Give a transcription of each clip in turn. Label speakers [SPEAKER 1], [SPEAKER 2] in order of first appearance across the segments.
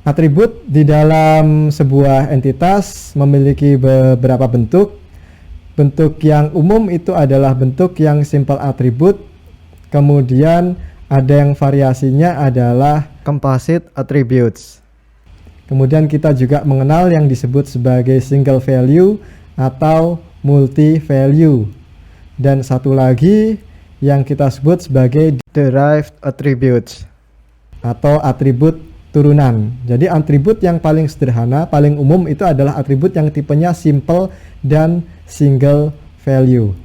[SPEAKER 1] Atribut di dalam sebuah entitas memiliki beberapa bentuk. Bentuk yang umum itu adalah bentuk yang simple atribut. Kemudian ada yang variasinya adalah composite attributes. Kemudian kita juga mengenal yang disebut sebagai single value atau multi value. Dan satu lagi yang kita sebut sebagai derived attributes atau atribut turunan. Jadi atribut yang paling sederhana, paling umum itu adalah atribut yang tipenya simple dan single value.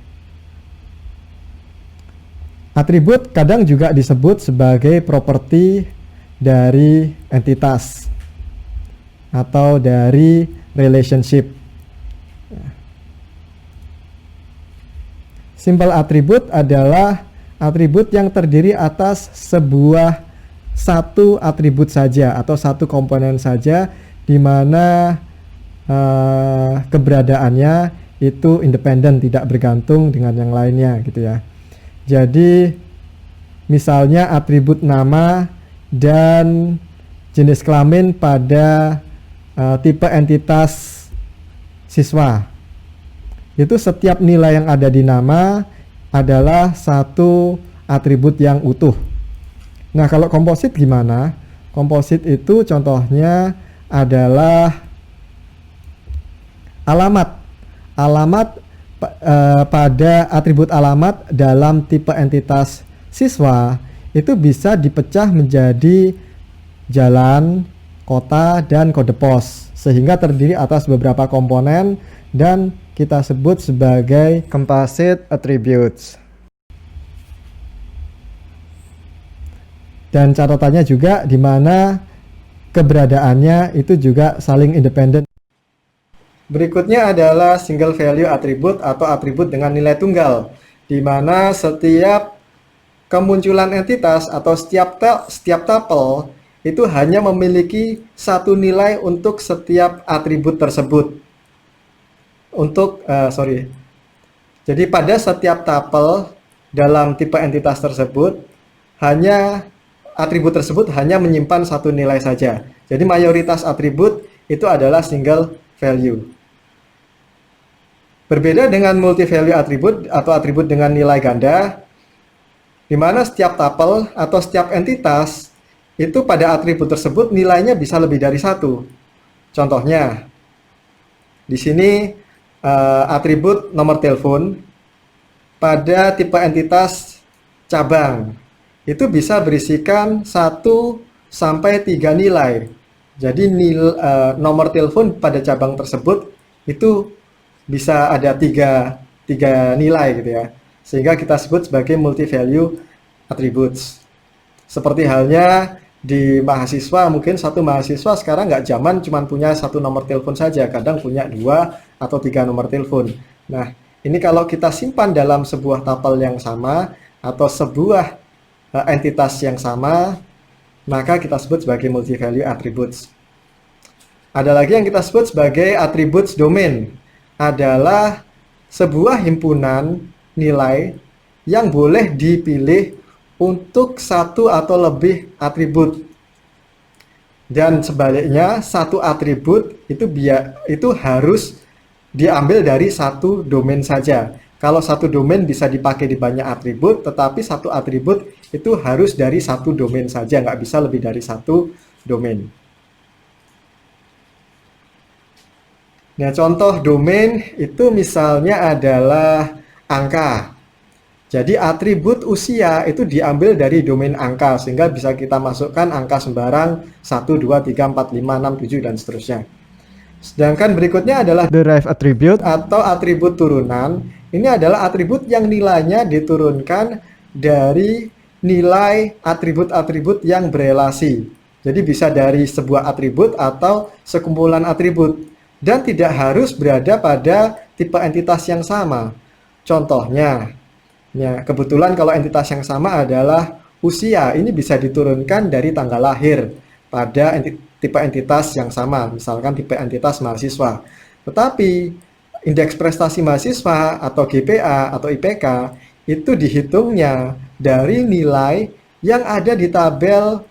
[SPEAKER 1] Atribut kadang juga disebut sebagai properti dari entitas atau dari relationship. Simple atribut adalah atribut yang terdiri atas satu atribut saja atau satu komponen saja, di mana keberadaannya itu independen, tidak bergantung dengan yang lainnya gitu ya. Jadi misalnya atribut nama dan jenis kelamin pada tipe entitas siswa. Itu setiap nilai yang ada di nama adalah satu atribut yang utuh. Nah, kalau komposit gimana? Komposit itu contohnya adalah alamat. Alamat pada atribut alamat dalam tipe entitas siswa itu bisa dipecah menjadi jalan, kota, dan kode pos, sehingga terdiri atas beberapa komponen dan kita sebut sebagai composite attributes. Dan catatannya juga di mana keberadaannya itu juga saling independen. Berikutnya adalah single value attribute atau atribut dengan nilai tunggal, di mana setiap kemunculan entitas atau setiap tuple itu hanya memiliki satu nilai untuk setiap atribut tersebut. Jadi pada setiap tuple dalam tipe entitas tersebut atribut tersebut hanya menyimpan satu nilai saja. Jadi mayoritas atribut itu adalah single value. Berbeda dengan multi value atribut atau atribut dengan nilai ganda, di mana setiap tuple atau setiap entitas itu pada atribut tersebut nilainya bisa lebih dari satu. Contohnya, di sini atribut nomor telepon pada tipe entitas cabang itu bisa berisikan 1 sampai 3 nilai. Jadi nomor telepon pada cabang tersebut itu bisa ada tiga nilai gitu ya. Sehingga kita sebut sebagai multi value attributes. Seperti halnya di mahasiswa, mungkin satu mahasiswa sekarang nggak zaman cuma punya satu nomor telepon saja, kadang punya 2 atau 3 nomor telepon. Nah, ini kalau kita simpan dalam sebuah tuple yang sama atau sebuah entitas yang sama, maka kita sebut sebagai multi value attributes. Ada lagi yang kita sebut sebagai attributes domain, adalah sebuah himpunan nilai yang boleh dipilih untuk satu atau lebih atribut. Dan sebaliknya, satu atribut itu harus diambil dari satu domain saja. Kalau satu domain bisa dipakai di banyak atribut, tetapi satu atribut itu harus dari satu domain saja, nggak bisa lebih dari satu domain. Nah, contoh domain itu misalnya adalah angka. Jadi atribut usia itu diambil dari domain angka, sehingga bisa kita masukkan angka sembarang 1, 2, 3, 4, 5, 6, 7, dan seterusnya. Sedangkan berikutnya adalah derived attribute atau atribut turunan. Ini adalah atribut yang nilainya diturunkan dari nilai atribut-atribut yang berelasi. Jadi bisa dari sebuah atribut atau sekumpulan atribut. Dan tidak harus berada pada tipe entitas yang sama. Contohnya, ya, kebetulan kalau entitas yang sama adalah usia, ini bisa diturunkan dari tanggal lahir pada tipe entitas yang sama, misalkan tipe entitas mahasiswa. Tetapi indeks prestasi mahasiswa atau GPA atau IPK itu dihitungnya dari nilai yang ada di tabel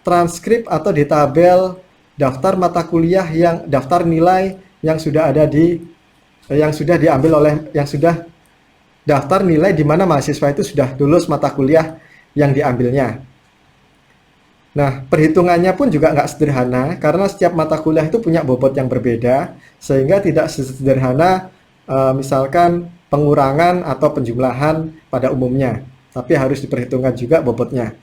[SPEAKER 1] transkrip atau di tabel daftar mata kuliah daftar nilai yang sudah daftar nilai di mana mahasiswa itu sudah lulus mata kuliah yang diambilnya. Nah, perhitungannya pun juga nggak sederhana karena setiap mata kuliah itu punya bobot yang berbeda, sehingga tidak sesederhana misalkan pengurangan atau penjumlahan pada umumnya, tapi harus diperhitungkan juga bobotnya.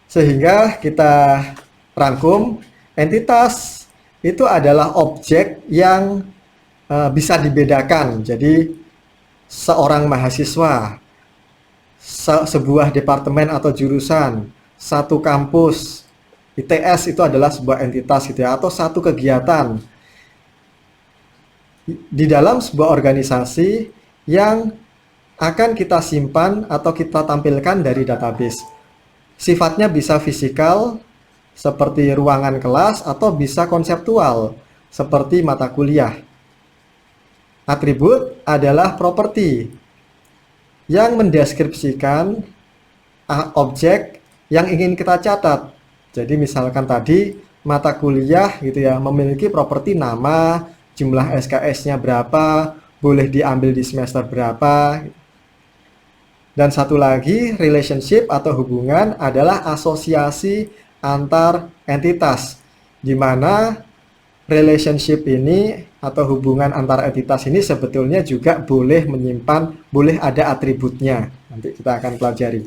[SPEAKER 1] Sehingga kita rangkum, entitas itu adalah objek yang bisa dibedakan. Jadi seorang mahasiswa, sebuah departemen atau jurusan, satu kampus, ITS itu adalah sebuah entitas gitu ya, atau satu kegiatan di dalam sebuah organisasi yang akan kita simpan atau kita tampilkan dari database. Sifatnya bisa fisikal seperti ruangan kelas atau bisa konseptual seperti mata kuliah. Atribut adalah properti yang mendeskripsikan objek yang ingin kita catat. Jadi misalkan tadi mata kuliah gitu ya, memiliki properti nama, jumlah SKS-nya berapa, boleh diambil di semester berapa. Dan satu lagi, relationship atau hubungan adalah asosiasi antar entitas, di mana relationship ini atau hubungan antar entitas ini sebetulnya juga boleh ada atributnya. Nanti kita akan pelajari.